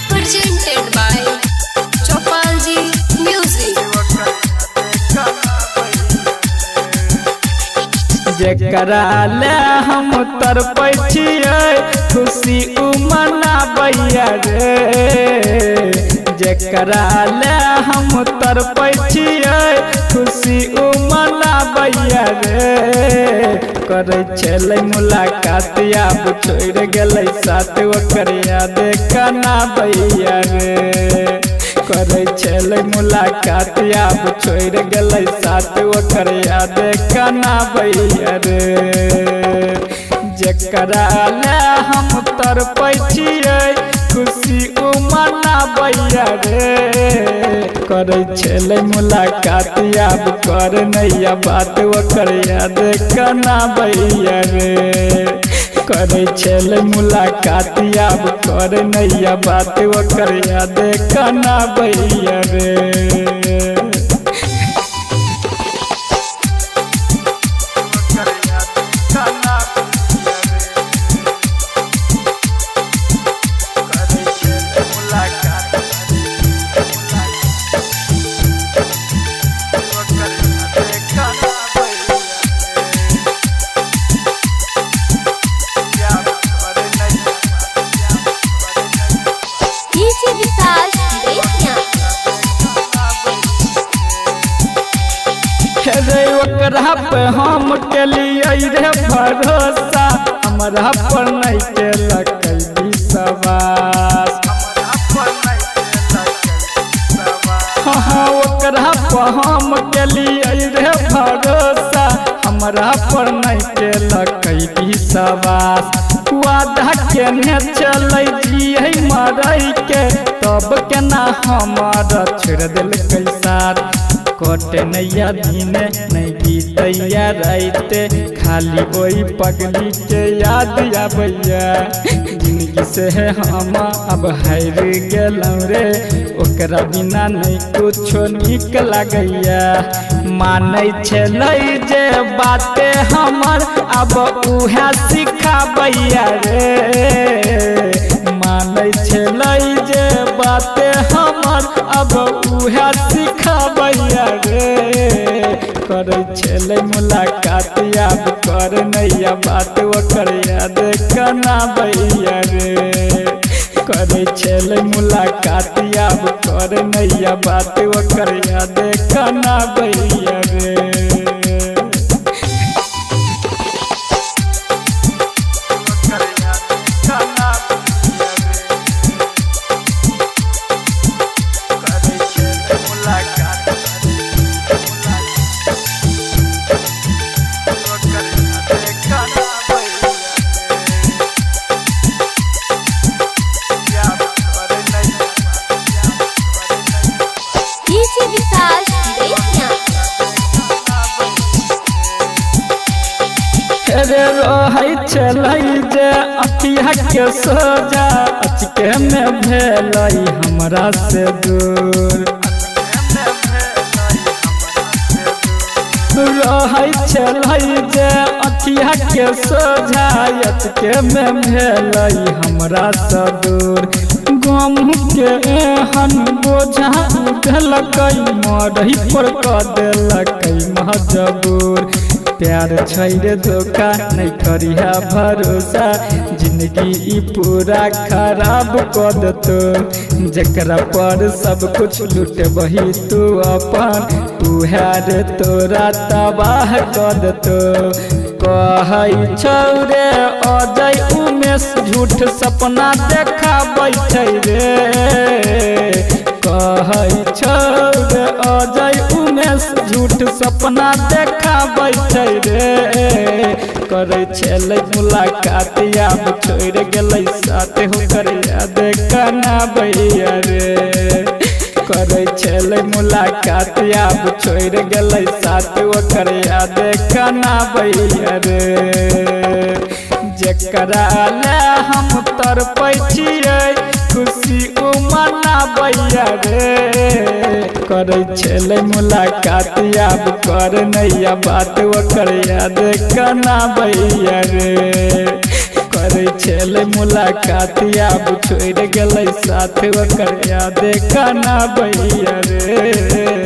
Presented by Chopalji Music. जेकरा ले हम तरपै छियै खुशी उ मनाबैया रे। जेकरा ले हम तरपै छियै खुशी उ मनाबैया रे। करै छलै मुलाकात आब छोड़ गेलै साथ ओकर याद कनाबैया रे। करै छलै मुलाकात आब छोड़ गेलै साथ ओकर याद कनाबैया रे। जेकरा ले हम तरपै छियै खुशी उ मनाबैया रे। करै छलै मुलाकात आब कर नैया बात ओकर याद कनाबैया रे। करै छलै मुलाकात आब कर नैया बात ओकर याद कनाबैया रे। DJ Vikas Betia. रे ओकरा पे हम केलियै रे भरोसा हमरा पर नहीं केलकै विश्वास। हाँ ओकरा पे हम केलियै रे भरोसा हमरा पर नहीं केलकै विश्वास। वादा केने चलै जियै मरै के तब केना हमारा छोड़ देलकै साथ। कटे नैया दिन नहीं बीतैया राते खाली ओई पगली के याद आबैया। जिंदगी से हम अब हार गेलौं रे ओकरा बिना नहीं कुछो नीक लागैया। मानै छलै जे बाते हमर अब उहे सिखाबैया रे। मानै छलै जे बाते हमर अब उहे सिखाबैया रे। करै छलै मुलाकात आब कर नैया बात ओकर याद कनाबैया रे। करै छलै मुलाकात आब कर नैया बात ओकर याद कनाबैया रे। DJ Vikas Betia. रे रहै छलै जे अखिया के सोजा अचके में भेलै हमरा से दूर। रहै छलै जे अखिया के सोझा अचके में भेलै हमरा से दूर। गम के एहन बोझा उठलकै मरही पर कऽ देलकै मजबूर। प्यार छै रे धोखा नहीं करिहा भरोसा जिंदगी ई पूरा खराब कर देतो। जेकरा पर सब कुछ लुटबही तू अपन उहे रे तोरा तबाह कर देतो। कहै छौ रे अजय उमेश झूठ सपना देखाबै छै रे। कहै छौ रे अजय उमेश झूठ सपना देखाबै छै रे। करै छलै मुलाकात आब छोड़ गेलै साथ ओकर याद कनाबैया रे। करै छलै मुलाकात आब छोड़ गेलै साथ ओकर याद कनाबैया रे। जेकरा ले हम तरपै छियै खुशी उ मनाबैया रे करे छले मुलाकात अब कर नैया बात ओकर याद कनाबैया रे करे छले मुलाकात अब छोड़ गेलै साथ ओकर याद कनाबैया रे।